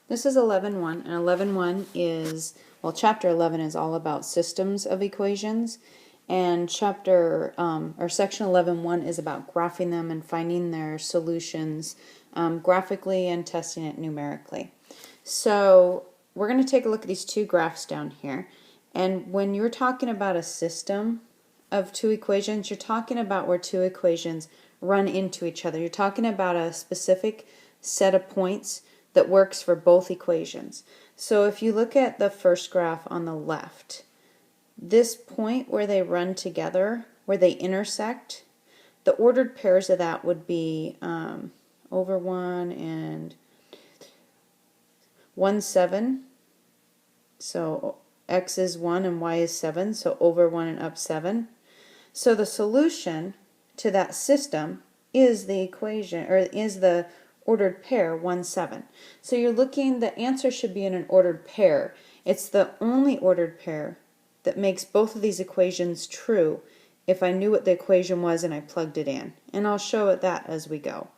This is 11.1, and 11.1 is, well, chapter 11 is all about systems of equations, and section 11.1 is about graphing them and finding their solutions graphically and testing it numerically. So we're going to take a look at these two graphs down here, and when you're talking about a system of two equations, you're talking about where two equations run into each other. You're talking about a specific set of points that works for both equations. So if you look at the first graph on the left, this point where they run together, where they intersect, the ordered pairs of that would be over 1 and 1, 7. So x is 1 and y is 7, so over 1 and up 7. So the solution to that system is the equation, or is the ordered pair 1, 7. So you're looking, the answer should be in an ordered pair. It's the only ordered pair that makes both of these equations true if I knew what the equation was and I plugged it in. And I'll show it that as we go.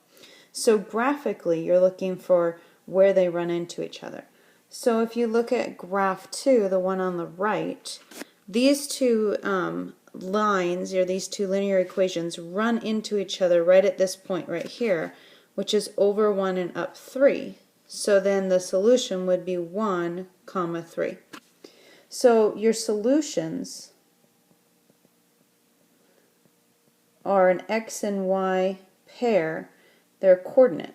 So graphically, you're looking for where they run into each other. So if you look at graph 2, the one on the right, these two lines, or these two linear equations, run into each other right at this point right here, which is over 1 and up 3. So then the solution would be 1, 3. So your solutions are an x and y pair, their coordinate.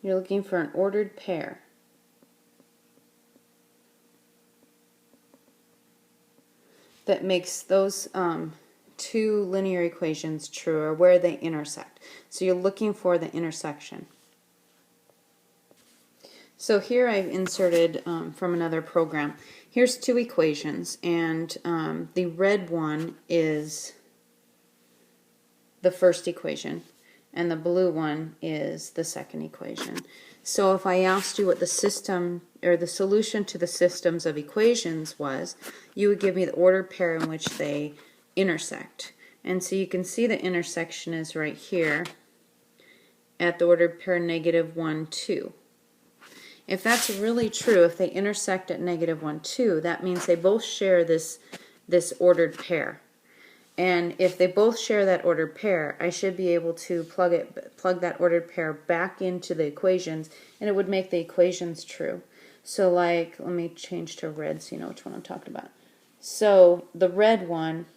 You're looking for an ordered pair. That makes those two linear equations true, or where they intersect. So you're looking for the intersection. So here I've inserted from another program. Here's two equations, and the red one is the first equation, and the blue one is the second equation. So if I asked you what the system, or the solution to the systems of equations was, you would give me the ordered pair in which they intersect. And so you can see the intersection is right here at the ordered pair negative 1, 2. If that's really true, if they intersect at negative 1, 2, that means they both share this ordered pair. And if they both share that ordered pair, I should be able to plug that ordered pair back into the equations, and it would make the equations true. So like, let me change to red so you know which one I'm talking about. So the red one,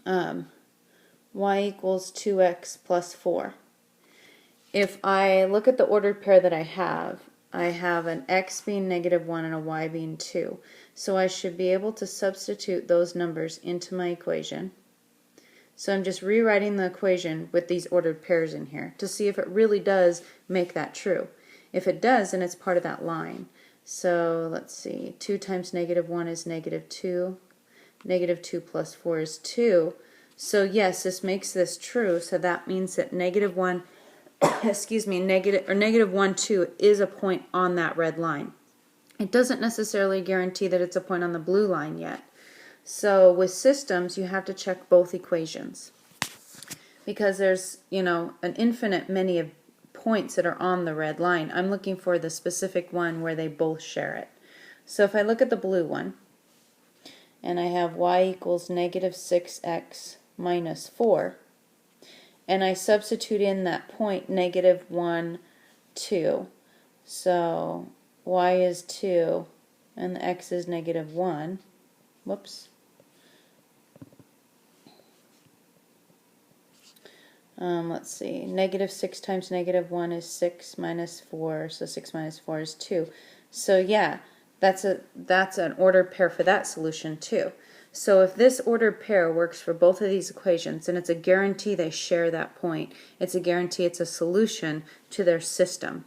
y equals 2x plus 4. If I look at the ordered pair that I have an x being negative 1 and a y being 2. So I should be able to substitute those numbers into my equation. So I'm just rewriting the equation with these ordered pairs in here to see if it really does make that true. If it does, then it's part of that line. So let's see, 2 times negative 1 is negative 2. Negative 2 plus 4 is 2. So yes, this makes this true. So that means that negative 1 negative 1, 2 is a point on that red line. It doesn't necessarily guarantee that it's a point on the blue line yet. So with systems, you have to check both equations, because there's, an infinite many of points that are on the red line. I'm looking for the specific one where they both share it. So if I look at the blue one, and I have y equals negative 6x minus 4, and I substitute in that point negative 1, 2. So y is 2 and the x is negative 1. Whoops. Let's see. Negative 6 times negative 1 is 6 minus 4. So 6 minus 4 is 2. So yeah, that's an ordered pair for that solution too. So if this ordered pair works for both of these equations, then it's a guarantee they share that point. It's a guarantee it's a solution to their system.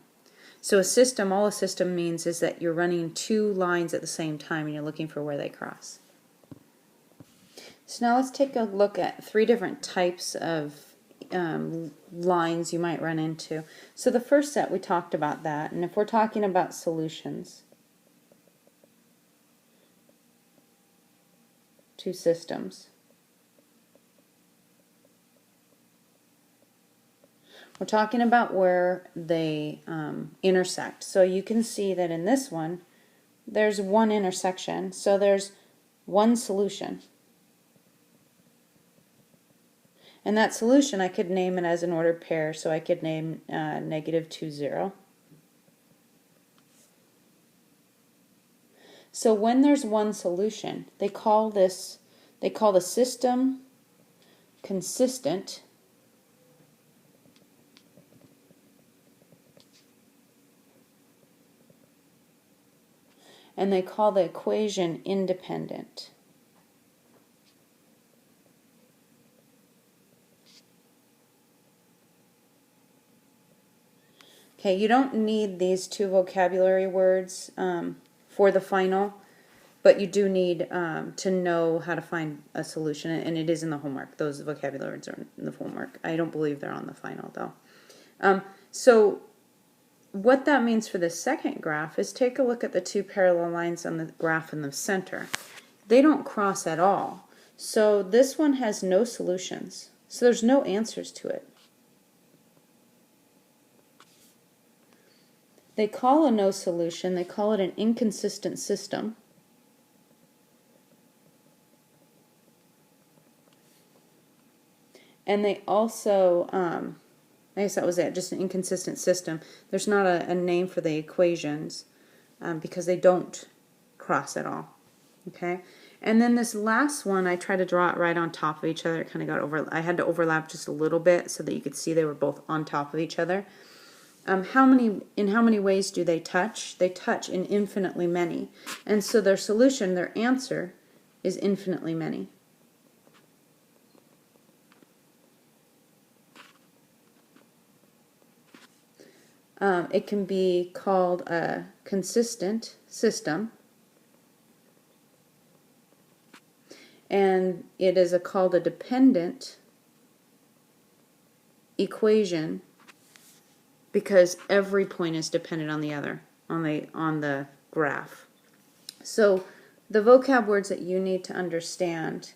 So a system, all a system means is that you're running two lines at the same time and you're looking for where they cross. So now let's take a look at three different types of lines you might run into. So the first set, we talked about that, and if we're talking about solutions to systems, We're talking about where they intersect. So you can see that in this one, there's one intersection. So there's one solution. And that solution, I could name it as an ordered pair. So I could name -2, 0. So when there's one solution, they call the system consistent, and they call the equation independent. Okay, you don't need these two vocabulary words for the final, but you do need to know how to find a solution, and it is in the homework. Those vocabulary words are in the homework. I don't believe they're on the final, though. So what that means for the second graph is take a look at the two parallel lines on the graph in the center. They don't cross at all. So this one has no solutions. So there's no answers to it. They call a no solution, they call it an inconsistent system. And they also, I guess that was it, just an inconsistent system. There's not a name for the equations because they don't cross at all. Okay? And then this last one, I tried to draw it right on top of each other. It kind of got I had to overlap just a little bit so that you could see they were both on top of each other. In how many ways do they touch? They touch in infinitely many. And so their solution, their answer, is infinitely many. It can be called a consistent system, and it is called a dependent equation because every point is dependent on the other on the graph. So the vocab words that you need to understand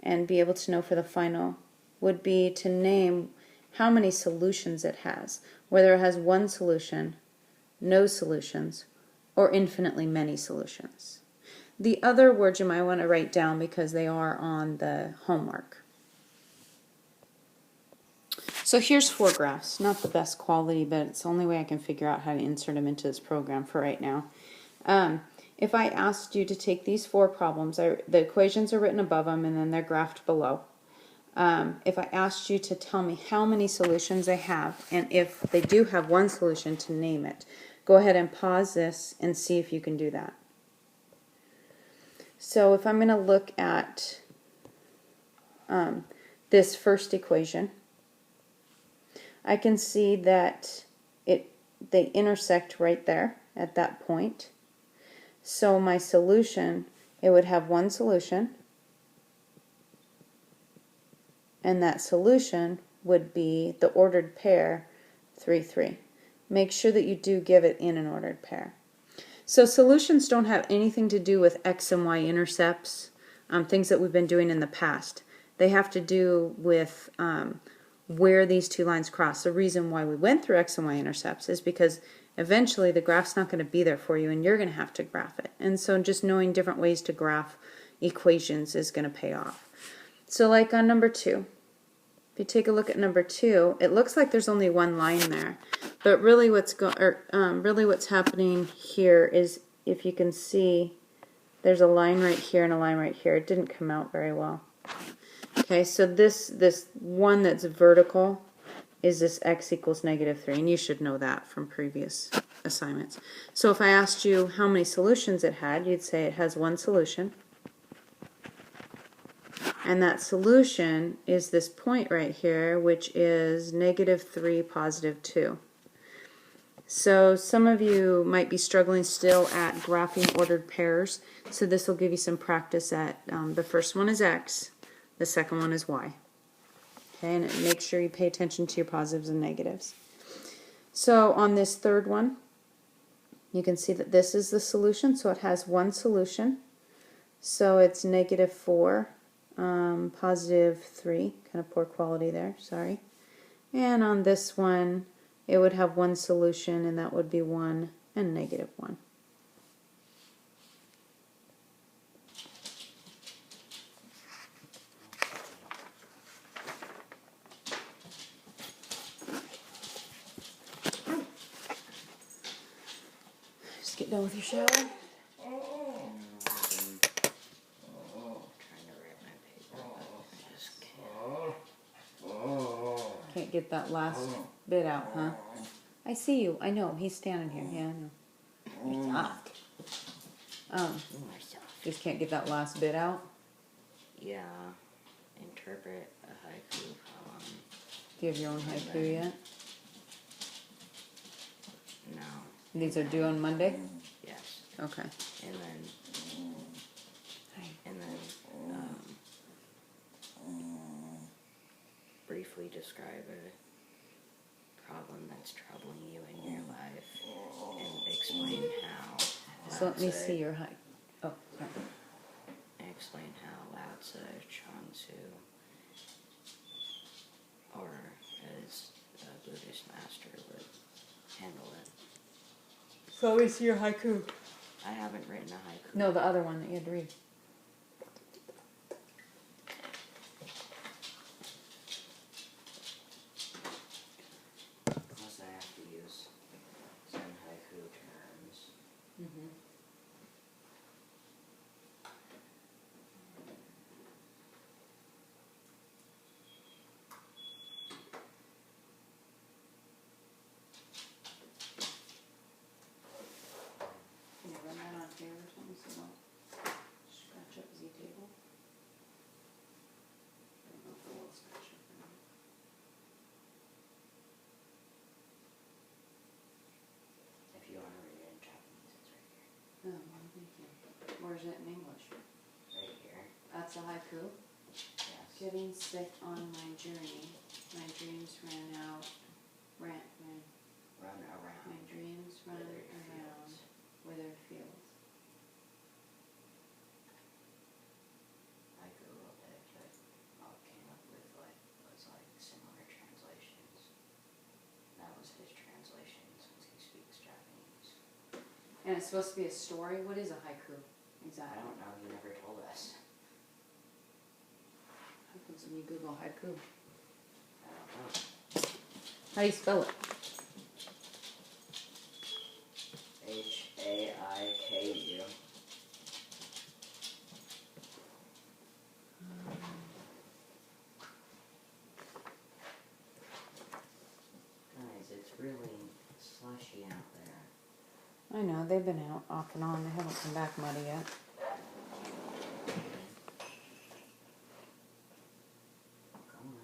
and be able to know for the final would be to name how many solutions it has, whether it has one solution, no solutions, or infinitely many solutions. The other words you might want to write down because they are on the homework. So here's 4 graphs. Not the best quality, but it's the only way I can figure out how to insert them into this program for right now. If I asked you to take these 4 problems, the equations are written above them and then they're graphed below. If I asked you to tell me how many solutions they have, and if they do have one solution, to name it, go ahead and pause this and see if you can do that. So if I'm going to look at this first equation, I can see that they intersect right there at that point. So my solution, it would have one solution, and that solution would be the ordered pair 3, 3. Make sure that you do give it in an ordered pair. So solutions don't have anything to do with x and y intercepts, things that we've been doing in the past. They have to do with where these two lines cross. The reason why we went through x and y intercepts is because eventually the graph's not going to be there for you and you're going to have to graph it. And so just knowing different ways to graph equations is going to pay off. So like on number 2, if you take a look at number 2, it looks like there's only one line there. But really what's happening here is, if you can see, there's a line right here and a line right here. It didn't come out very well. Okay, so this one that's vertical is this x equals -3, and you should know that from previous assignments. So if I asked you how many solutions it had, you'd say it has one solution. And that solution is this point right here, which is -3, +2. So some of you might be struggling still at graphing ordered pairs, so this will give you some practice at, the first one is x, the second one is y. Okay, and make sure you pay attention to your positives and negatives. So on this third one, you can see that this is the solution, so it has one solution. So it's -4, +3, kind of poor quality there, sorry. And on this one, it would have one solution, and that would be 1 and -1. Just get done with your shower. Trying to write my paper, but I just can't. Can't get that last bit out, huh? I see you. I know. He's standing here. Yeah, I know. You're soft. More soft. Just can't get that last bit out. Yeah. Interpret a haiku poem. Do you have your own haiku yet? No. These are due on Monday? Yes. Okay. And then briefly describe a problem that's troubling you in your life and explain how So let me see your haiku. Oh, sorry. and explain how Lao Tzu, Chuang Tzu, or as a Buddhist master would handle it. So let me see your haiku. I haven't written a haiku. No, the other one that you had to read. Unless I have to use some haiku terms. Mm-hmm. Can you run that on here or something so don't scratch up Z table? I don't know if it will scratch up or not. If you want to read it in Japanese, it's right here. Oh, well, thank you. Where's it in English? Right here. That's a haiku. Yes. Getting sick on my journey. My dreams ran out. Run My around. dreams run Withered around. fields. Withered fields. I googled it, but all it came up with was similar translations. That was his translation since he speaks Japanese. And it's supposed to be a story? What is a haiku? I Exactly. don't know. He never told us. How comes when you Google haiku? I don't know. How do you spell it? Haiku. Guys, it's really slushy out there. I know, they've been out off and on. They haven't come back muddy yet. Go on.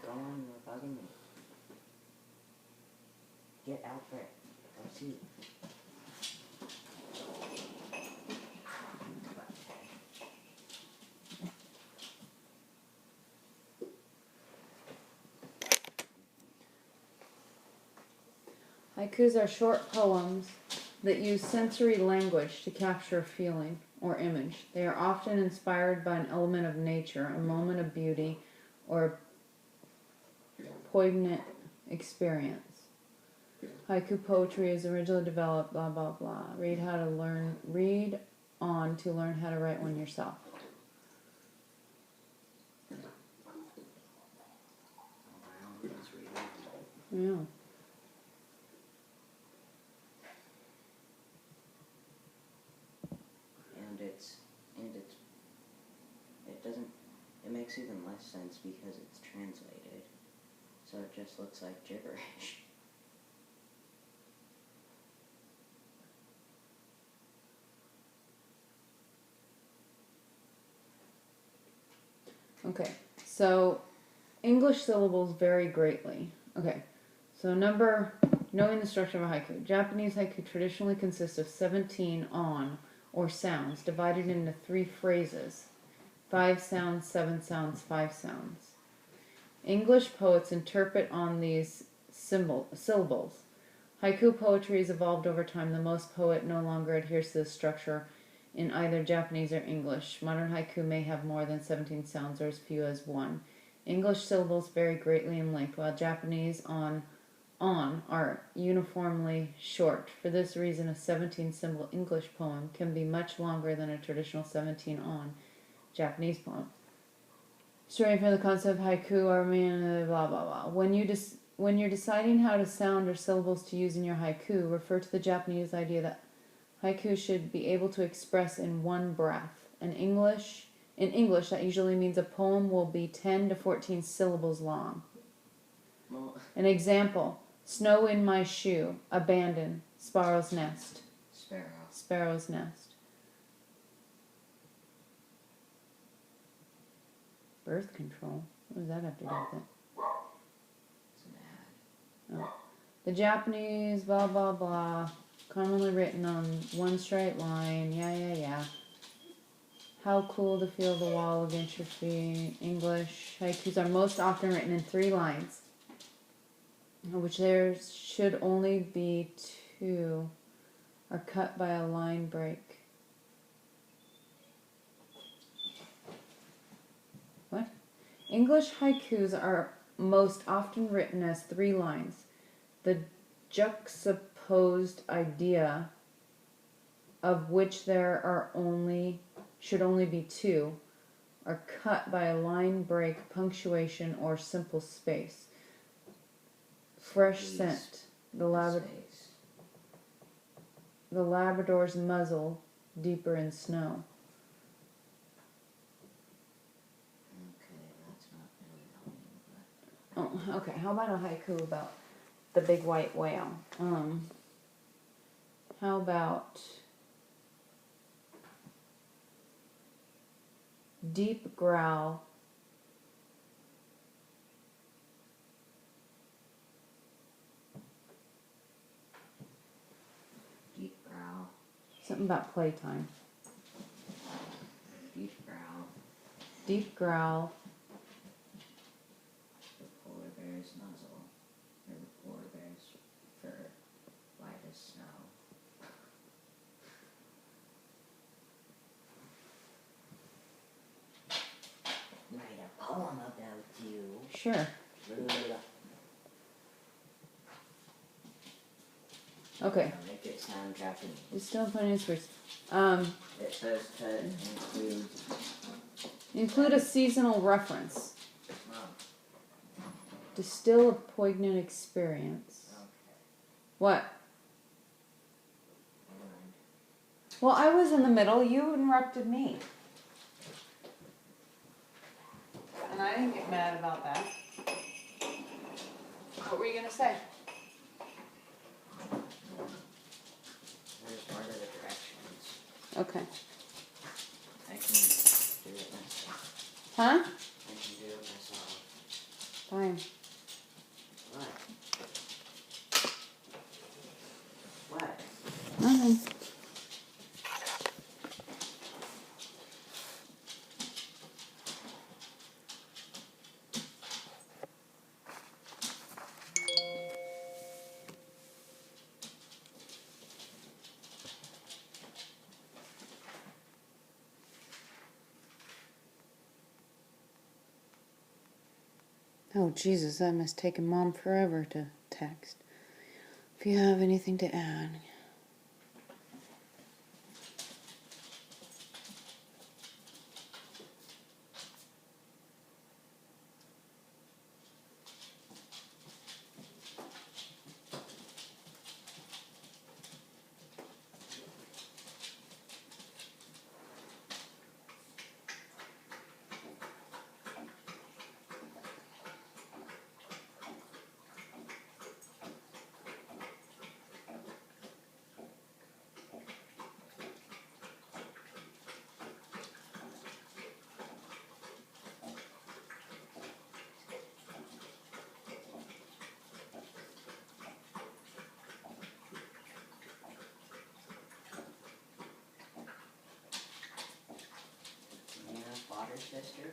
Go on, you're bugging me. Get out there. Go see. Haikus are short poems that use sensory language to capture a feeling or image. They are often inspired by an element of nature, a moment of beauty, or a poignant experience. Haiku poetry is originally developed, blah, blah, blah. Read on to learn how to write one yourself. Wow, let's read it. Yeah. It makes even less sense because it's translated. So it just looks like gibberish. Okay, so English syllables vary greatly. Okay, so knowing the structure of a haiku. Japanese haiku traditionally consists of 17 on, or sounds, divided into 3 phrases. 5 sounds, 7 sounds, 5 sounds. English poets interpret on these syllables. Haiku poetry has evolved over time. The most poet no longer adheres to this structure in either Japanese or English. Modern haiku may have more than 17 sounds or as few as one. English syllables vary greatly in length, while Japanese on are uniformly short. For this reason, a 17-syllable English poem can be much longer than a traditional 17 on Japanese poem. Straying from the concept of haiku or blah blah blah. When you're deciding how to sound or syllables to use in your haiku, refer to the Japanese idea that haiku should be able to express in one breath. In English, that usually means a poem will be 10 to 14 syllables long. Well, An example: snow in my shoe, abandon, sparrow's nest. Sparrow's nest. Birth control? What does that have to do with it? it's an ad. Oh. The Japanese, blah blah blah, commonly written on one straight line, yeah. How cool to feel the wall against your feet. English haikus are most often written in 3 lines, which there should only be 2, are cut by a line break. What? English haikus are most often written as 3 lines. The juxtaposed idea, of which there should only be 2, are cut by a line break, punctuation, or simple space. Fresh Please. scent. Space. The Labrador's muzzle, deeper in snow. Okay, that's not really helping, but... Oh, okay. How about a haiku about the big white whale? How about deep growl, Deep growl. something about playtime. Deep growl. Deep growl, The polar bear's muzzle. Or the polar bear's fur. White as snow. Write a poem about you. sure. Okay, Make it sound Japanese. it's still putting in words. It says to include... Include a seasonal reference. Oh, Distill a poignant experience. okay. What? Never mind. Well, I was in the middle. You interrupted me. And I didn't get mad about that. What were you going to say? There's part of the directions. Okay. I can do it myself. Huh? I can do it myself. Fine. What? What? Nothing. Oh, Jesus, that must take Mom forever to text. If you have anything to add. Nana's water sister?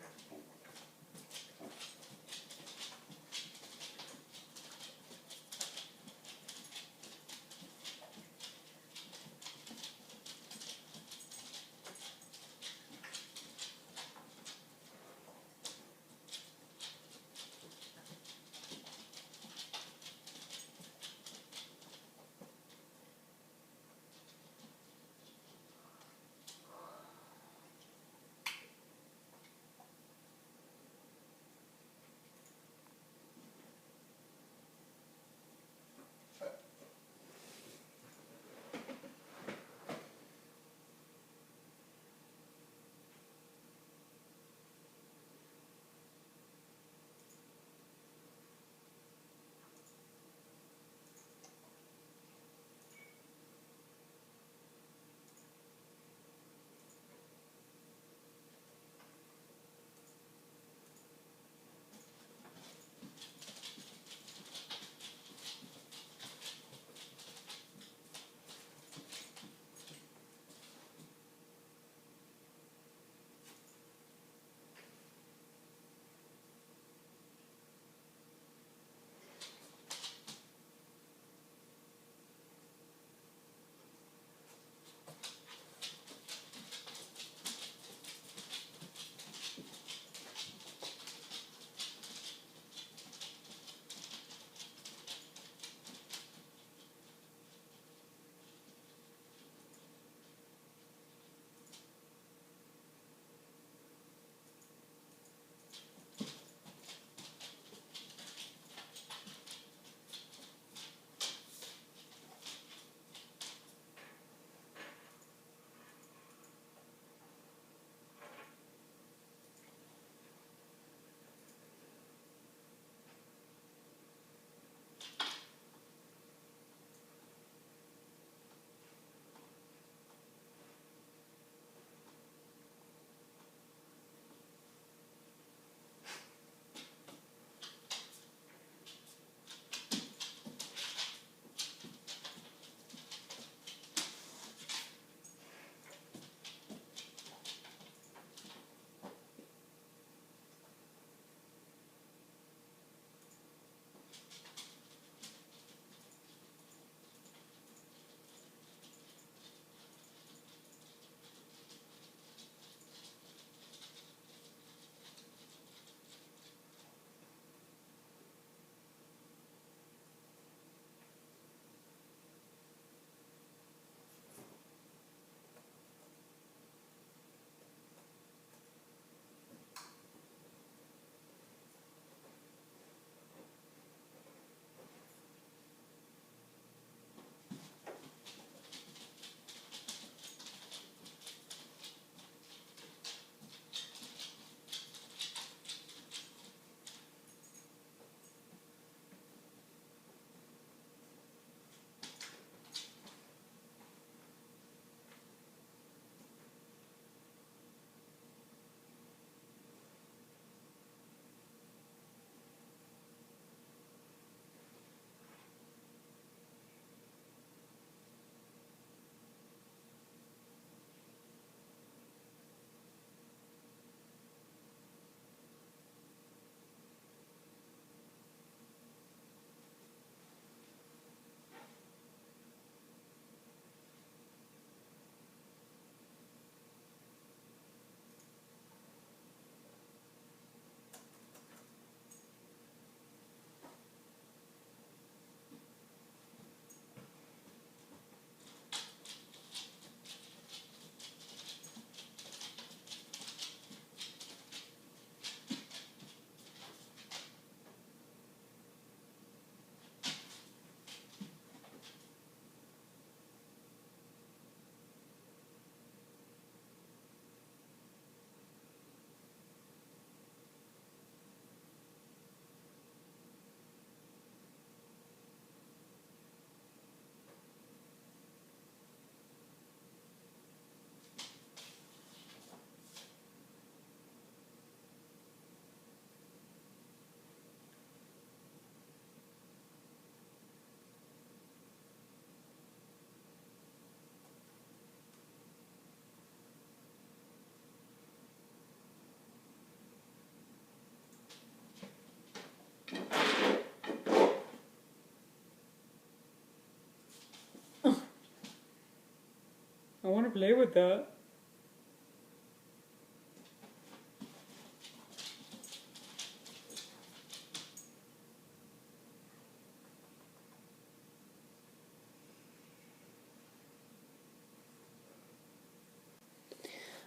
I want to play with that.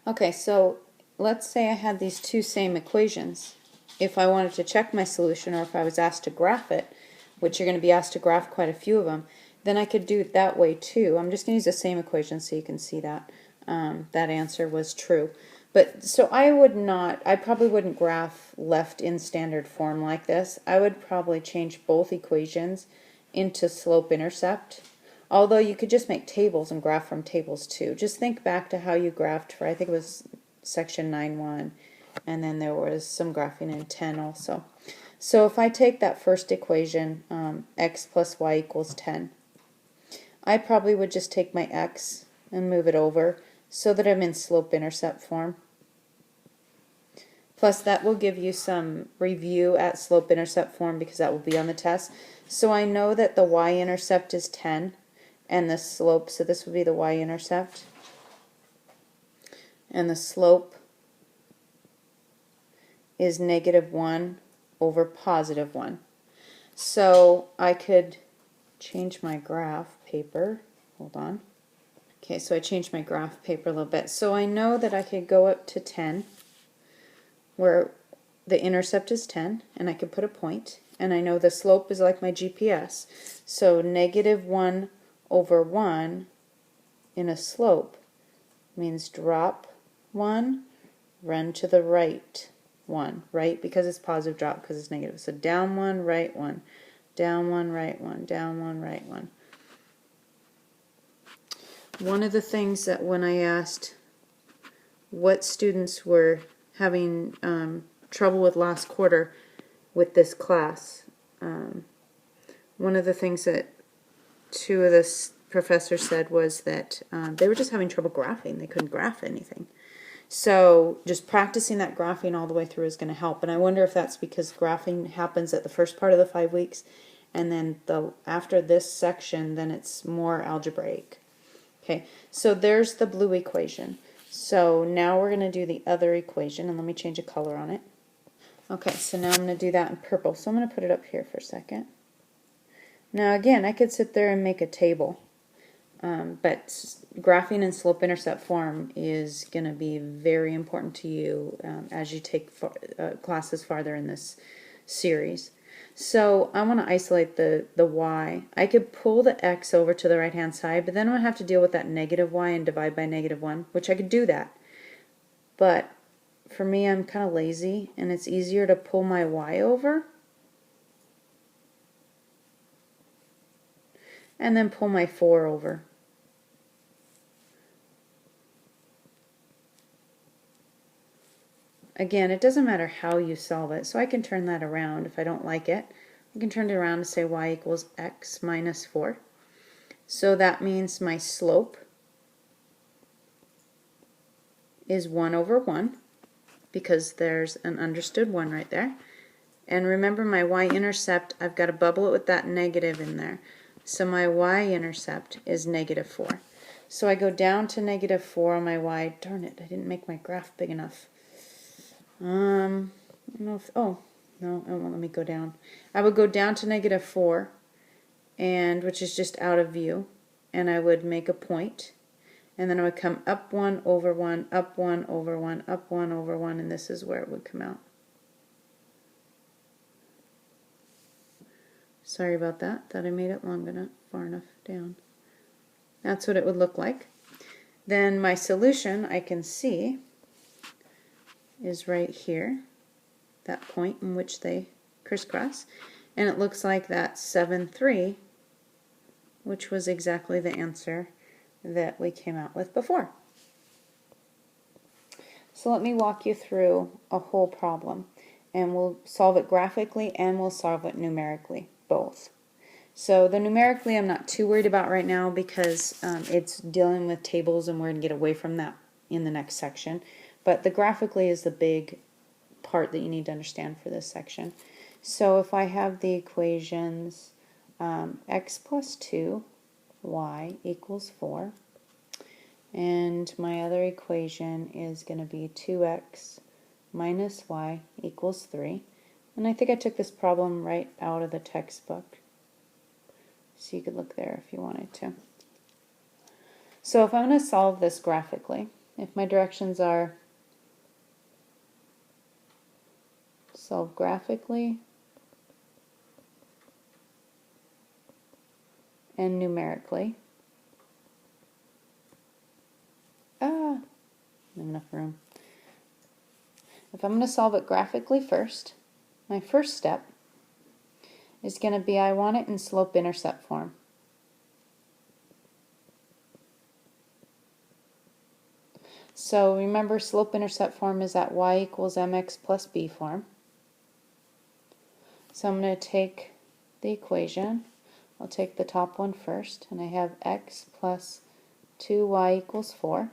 Okay, so let's say I had these two same equations. If I wanted to check my solution, or if I was asked to graph it, which you're going to be asked to graph quite a few of them, then I could do it that way too. I'm just going to use the same equation so you can see that that answer was true. But so I probably wouldn't graph left in standard form like this. I would probably change both equations into slope-intercept. Although you could just make tables and graph from tables too. Just think back to how you graphed for, I think it was section 9.1, and then there was some graphing in 10 also. So if I take that first equation, x plus y equals 10, I probably would just take my x and move it over so that I'm in slope-intercept form. Plus that will give you some review at slope-intercept form because that will be on the test. So I know that the y-intercept is 10 and the slope, so this would be the y-intercept, and the slope is -1 over +1. So I could change my graph paper. Hold on. Okay, so I changed my graph paper a little bit. So I know that I could go up to 10, where the intercept is 10, and I could put a point, and I know the slope is like my GPS. So -1 over 1 in a slope means drop 1, run to the right 1, right? Because it's positive, drop because it's negative. So down 1, right 1, down 1, right 1, down 1, right 1. One of the things that when I asked what students were having trouble with last quarter with this class, one of the things that two of the professors said was that they were just having trouble graphing. They couldn't graph anything. So just practicing that graphing all the way through is going to help. And I wonder if that's because graphing happens at the first part of the 5 weeks, and then after this section, then it's more algebraic. Okay, so there's the blue equation. So now we're going to do the other equation, and let me change a color on it. Okay, so now I'm going to do that in purple. So I'm going to put it up here for a second. Now again, I could sit there and make a table, but graphing in slope-intercept form is going to be very important to you as you take classes farther in this series. So I want to isolate the y. I could pull the x over to the right-hand side, but then I would have to deal with that -y and divide by -1, which I could do that. But for me, I'm kind of lazy, and it's easier to pull my y over and then pull my 4 over. Again, it doesn't matter how you solve it, so I can turn that around if I don't like it. I can turn it around and say y equals x minus 4. So that means my slope is 1 over 1, because there's an understood 1 right there. And remember, my y-intercept, I've got to bubble it with that negative in there. So my y-intercept is -4. So I go down to -4 on my y. Darn it, I didn't make my graph big enough. I don't know if, oh, no, it won't let me go down. I would go down to -4, and which is just out of view, and I would make a point, and then I would come up 1 over 1, up 1 over 1, up 1 over 1, and this is where it would come out. Sorry about that. Thought I made it long enough, far enough down. That's what it would look like. Then my solution, I can see, is right here, that point in which they crisscross, and it looks like that's 7.3, which was exactly the answer that we came out with before. So let me walk you through a whole problem, and we'll solve it graphically and we'll solve it numerically, both. So the numerically I'm not too worried about right now because it's dealing with tables, and we're going to get away from that in the next section. But the graphically is the big part that you need to understand for this section. So if I have the equations x plus 2, y equals 4, And my other equation is going to be 2x minus y equals 3. And I think I took this problem right out of the textbook. So you could look there if you wanted to. So if I'm going to solve this graphically, if my directions are solve graphically and numerically, not enough room. If I'm going to solve it graphically first, my first step is going to be I want it in slope-intercept form. So remember, slope-intercept form is at y equals mx plus b form. So I'm going to take the equation. I'll take the top one first, and I have x plus 2y equals 4.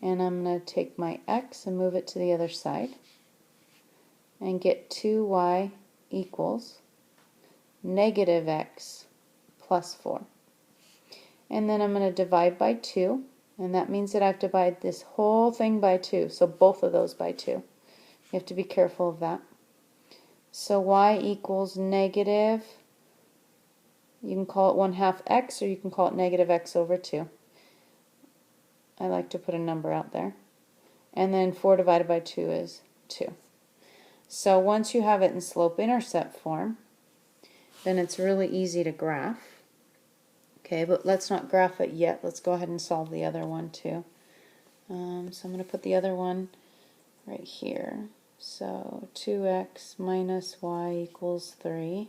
And I'm going to take my x and move it to the other side and get 2y equals negative x plus 4. And then I'm going to divide by 2, and that means that I have to divide this whole thing by 2, so both of those by 2. You have to be careful of that. So y equals negative, you can call it 1/2 x, or you can call it negative x over 2. I like to put a number out there. And then 4 divided by 2 is 2. So once you have it in slope-intercept form, then it's really easy to graph. Okay, but let's not graph it yet. Let's go ahead and solve the other one too. So I'm going to put the other one right here. So 2x minus y equals 3.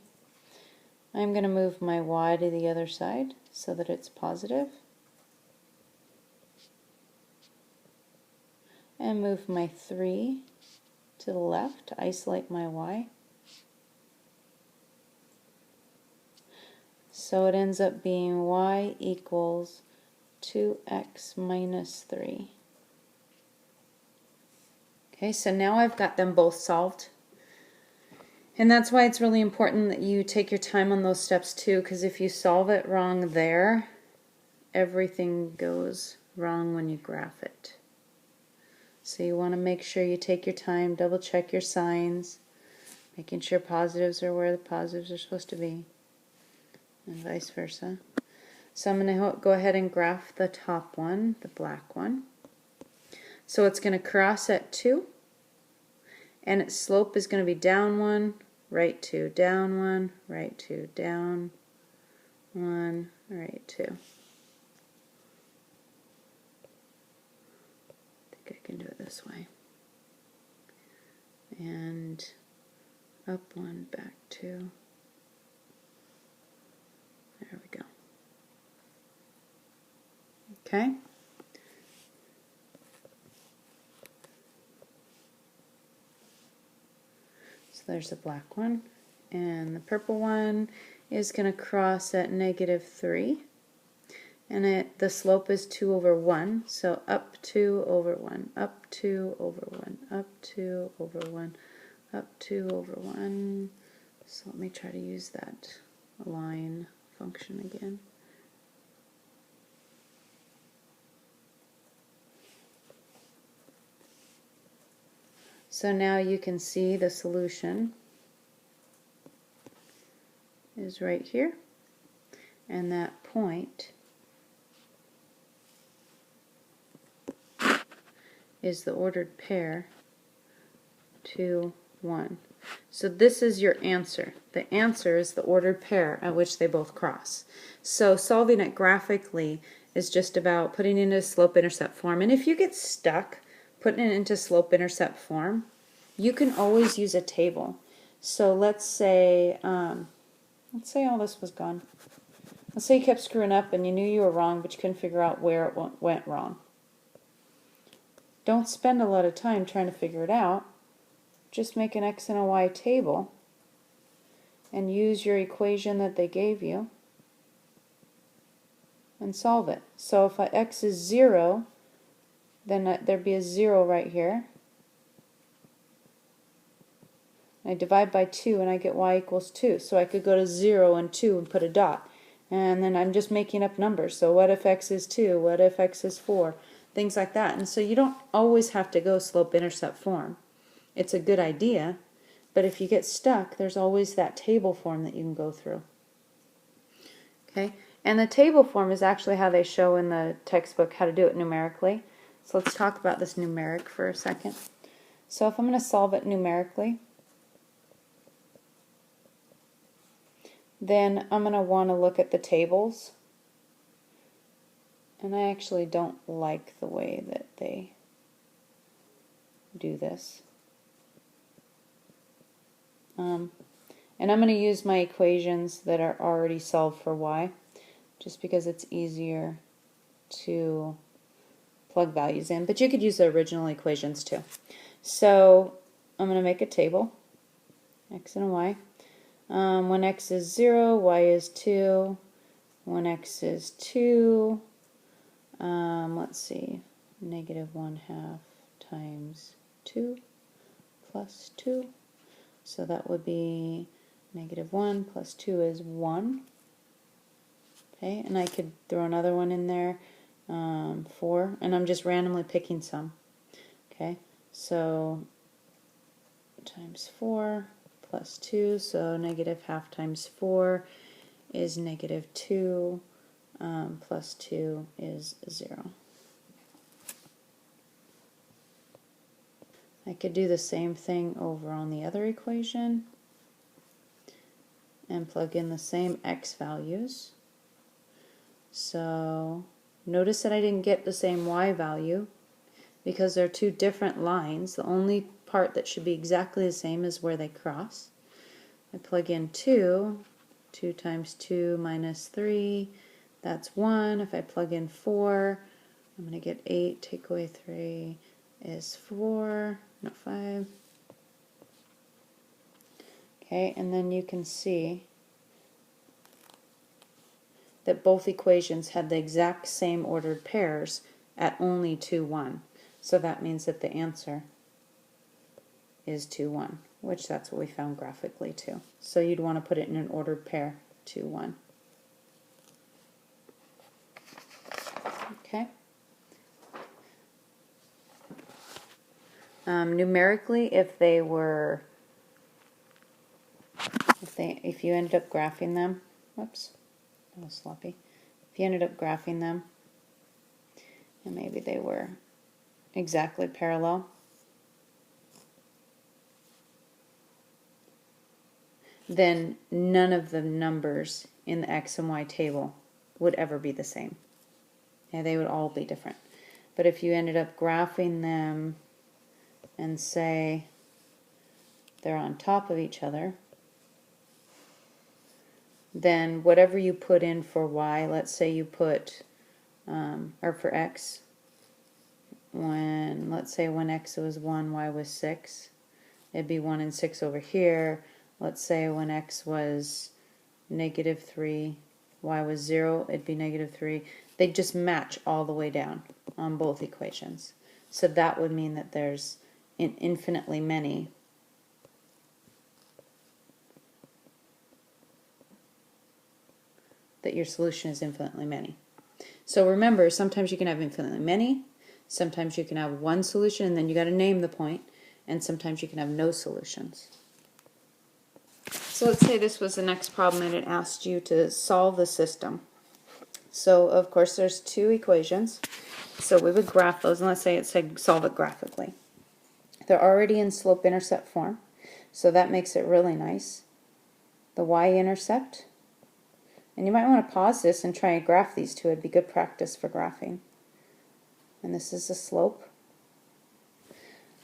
I'm going to move my y to the other side so that it's positive. And move my 3 to the left to isolate my y. So it ends up being y equals 2x minus 3. Okay, so now I've got them both solved. And that's why it's really important that you take your time on those steps too, because if you solve it wrong there, everything goes wrong when you graph it. So you want to make sure you take your time, double check your signs, making sure positives are where the positives are supposed to be, and vice versa. So I'm going to go ahead and graph the top one, the black one. So it's going to cross at 2, and its slope is going to be down 1, right 2, down 1, right 2, down 1, right 2. I can do it this way. And up 1, back 2. There we go. Okay. So there's the black one. And the purple one is going to cross at negative 3. And the slope is 2 over 1, so up 2 over 1, up 2 over 1, up 2 over 1, up 2 over 1. So let me try to use that line function again. So now you can see the solution is right here, and that point is the ordered pair 2, 1. So this is your answer. The answer is the ordered pair at which they both cross. So solving it graphically is just about putting it into slope-intercept form. And if you get stuck putting it into slope-intercept form, you can always use a table. So let's say all this was gone. Let's say you kept screwing up and you knew you were wrong, but you couldn't figure out where it went wrong. Don't spend a lot of time trying to figure it out. Just make an x and a y table and use your equation that they gave you and solve it. So if x is 0, then there'd be a 0 right here. I divide by 2 and I get y equals 2. So I could go to 0 and 2 and put a dot. And then I'm just making up numbers. So what if x is 2? What if x is 4? Things like that. And so you don't always have to go slope-intercept form. It's a good idea, but if you get stuck, there's always that table form that you can go through. Okay, and the table form is actually how they show in the textbook how to do it numerically. So let's talk about this numeric for a second. So if I'm going to solve it numerically, then I'm going to want to look at the tables. And I actually don't like the way that they do this. And I'm going to use my equations that are already solved for y, just because it's easier to plug values in. But you could use the original equations too. So I'm going to make a table, x and y. When x is 0, y is 2. When x is 2, let's see, negative 1/2 times 2 plus 2. So that would be negative 1 plus 2 is 1. Okay, and I could throw another one in there, 4, and I'm just randomly picking some. Okay, so times 4 plus 2, so negative 1/2 times 4 is negative 2, plus 2 is 0. I could do the same thing over on the other equation and plug in the same x values. So notice that I didn't get the same y value because they're two different lines. The only part that should be exactly the same is where they cross. I plug in 2. 2 times 2 minus 3, that's 1. If I plug in 4, I'm going to get 8. Take away 3 is 4, not 5. Okay, and then you can see that both equations had the exact same ordered pairs at only 2, 1. So that means that the answer is 2, 1, which that's what we found graphically too. So you'd want to put it in an ordered pair, 2, 1. Okay. Numerically, if you ended up graphing them, whoops, that was sloppy. If you ended up graphing them, and maybe they were exactly parallel, then none of the numbers in the x and y table would ever be the same. Yeah, they would all be different. But if you ended up graphing them and say they're on top of each other, then whatever you put in for y, let's say you put, or for x, let's say when x was 1, y was 6, it'd be 1 and 6 over here. Let's say when x was negative 3, y was 0, it'd be negative 3. They just match all the way down on both equations. So that would mean that there's infinitely many that your solution is infinitely many. So remember, sometimes you can have infinitely many, sometimes you can have one solution and then you got to name the point, and sometimes you can have no solutions. So let's say this was the next problem and it asked you to solve the system. So of course there's two equations, so we would graph those, and let's say it said solve it graphically. They're already in slope-intercept form, so that makes it really nice. The y-intercept, and you might want to pause this and try and graph these two. It'd be good practice for graphing. And this is the slope.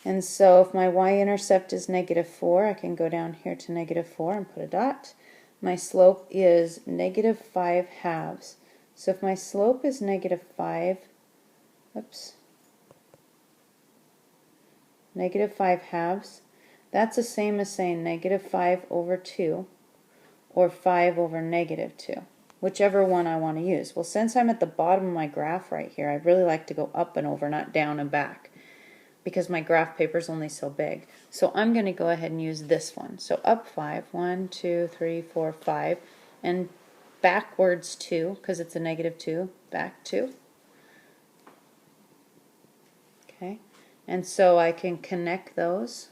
And so if my y-intercept is negative 4, I can go down here to negative 4 and put a dot. My slope is negative 5 halves. So if my slope is negative 5, negative 5 halves, that's the same as saying negative 5 over 2 or 5 over negative 2, whichever one I want to use. Well, since I'm at the bottom of my graph right here, I'd really like to go up and over, not down and back, because my graph paper is only so big. So I'm going to go ahead and use this one. So up 5, 1, 2, 3, 4, 5, and backwards 2, because it's a negative 2, back 2. Okay, and so I can connect those.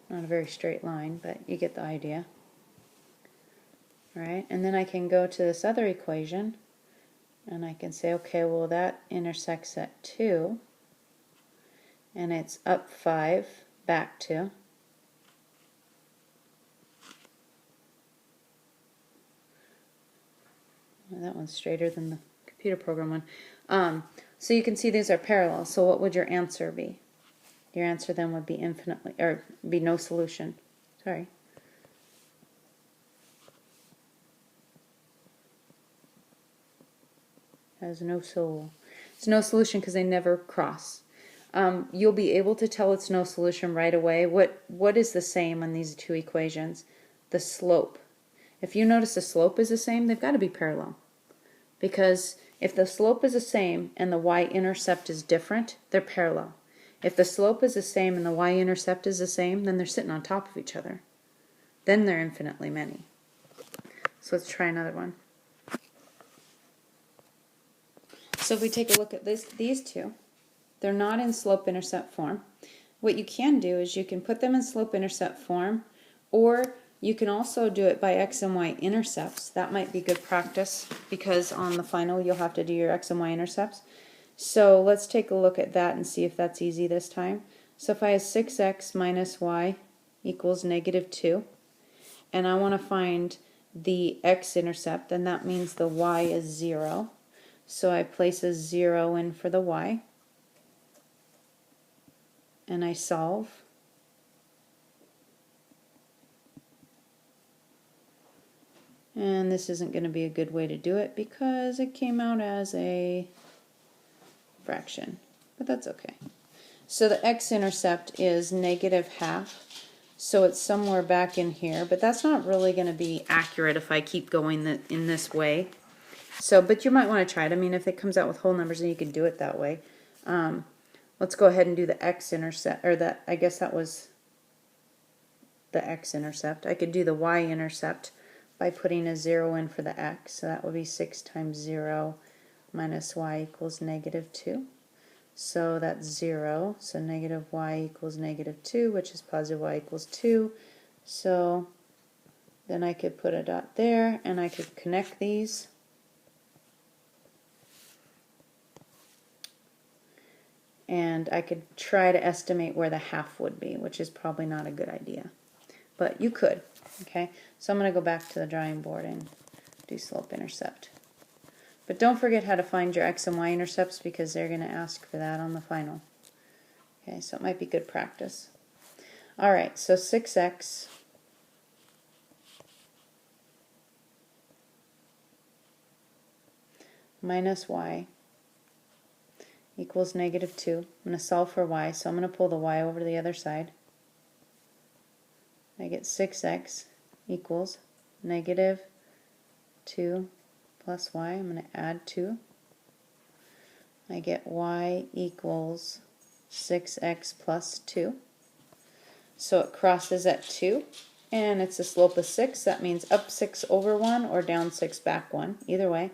Not a very straight line, but you get the idea. All right, and then I can go to this other equation, and I can say, okay, well that intersects at 2, and it's up 5, back 2. Well, that one's straighter than the computer program one. So you can see these are parallel, so what would your answer be? Your answer then would be infinitely, or be no solution. Sorry. Has no soul. It's no solution because they never cross. You'll be able to tell it's no solution right away. What is the same on these two equations? The slope. If you notice the slope is the same, they've got to be parallel. Because if the slope is the same and the y-intercept is different, they're parallel. If the slope is the same and the y-intercept is the same, then they're sitting on top of each other. Then they're infinitely many. So let's try another one. So if we take a look at these two, they're not in slope-intercept form. What you can do is you can put them in slope-intercept form, or you can also do it by x and y intercepts. That might be good practice because on the final you'll have to do your x and y intercepts. So let's take a look at that and see if that's easy this time. So if I have 6x minus y equals negative 2, and I want to find the x-intercept, then that means the y is 0. So I place a 0 in for the y, and I solve. And this isn't going to be a good way to do it because it came out as a fraction, but that's okay. So the x-intercept is negative half, so it's somewhere back in here, but that's not really going to be accurate if I keep going in this way. So, but you might want to try it. I mean, if it comes out with whole numbers, then you can do it that way. Let's go ahead and do the x-intercept, or that, I guess that was the x-intercept. I could do the y-intercept by putting a 0 in for the x, so that would be 6 times 0 minus y equals negative 2. So that's 0, so negative y equals negative 2, which is positive y equals 2. So then I could put a dot there, and I could connect these. And I could try to estimate where the half would be, which is probably not a good idea. But you could, okay? So I'm going to go back to the drawing board and do slope-intercept. But don't forget how to find your x and y intercepts because they're going to ask for that on the final. Okay, so it might be good practice. Alright, so 6x minus y equals negative 2. I'm going to solve for y, so I'm going to pull the y over to the other side. I get 6x equals negative 2 plus y. I'm going to add 2. I get y equals 6x plus 2. So it crosses at 2, and it's a slope of 6. That means up 6 over 1 or down 6 back 1. Either way.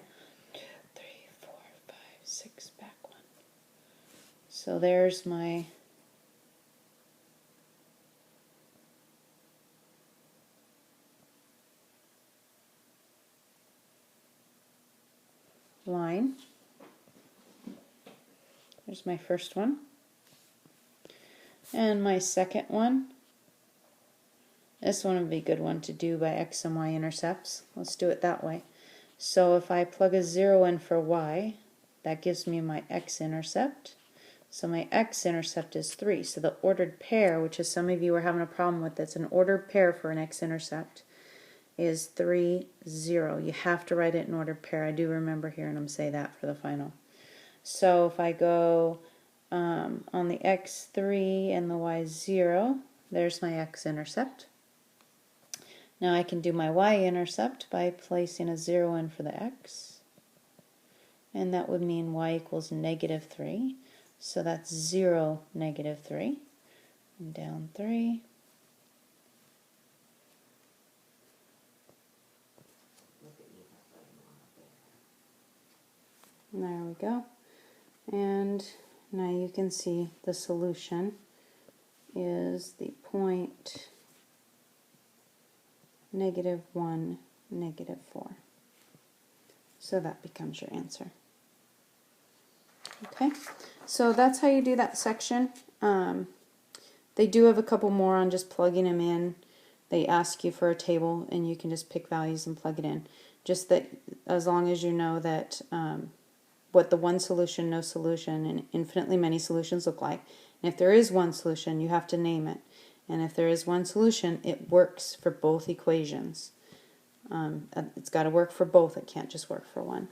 3, 4, 5, 6 back 1. So there's my line. There's my first one. And my second one. This one would be a good one to do by x and y intercepts. Let's do it that way. So if I plug a 0 in for y, that gives me my x-intercept. So my x-intercept is 3. So the ordered pair, which is some of you are having a problem with, that's an ordered pair for an x-intercept, is 3, 0. You have to write it in ordered pair. I do remember hearing them say that for the final. So if I go on the x3 and the y0, there's my x-intercept. Now I can do my y-intercept by placing a 0 in for the x and that would mean y equals negative 3. So that's 0, negative 3. And down 3. Look at you, that button on up there. There we go. And now you can see the solution is the point negative 1, negative 4. So that becomes your answer. Okay, so that's how you do that section. They do have a couple more on just plugging them in. They ask you for a table and you can just pick values and plug it in. Just that as long as you know that what the one solution, no solution, and infinitely many solutions look like. And if there is one solution, you have to name it. And if there is one solution, it works for both equations. It's got to work for both. It can't just work for one.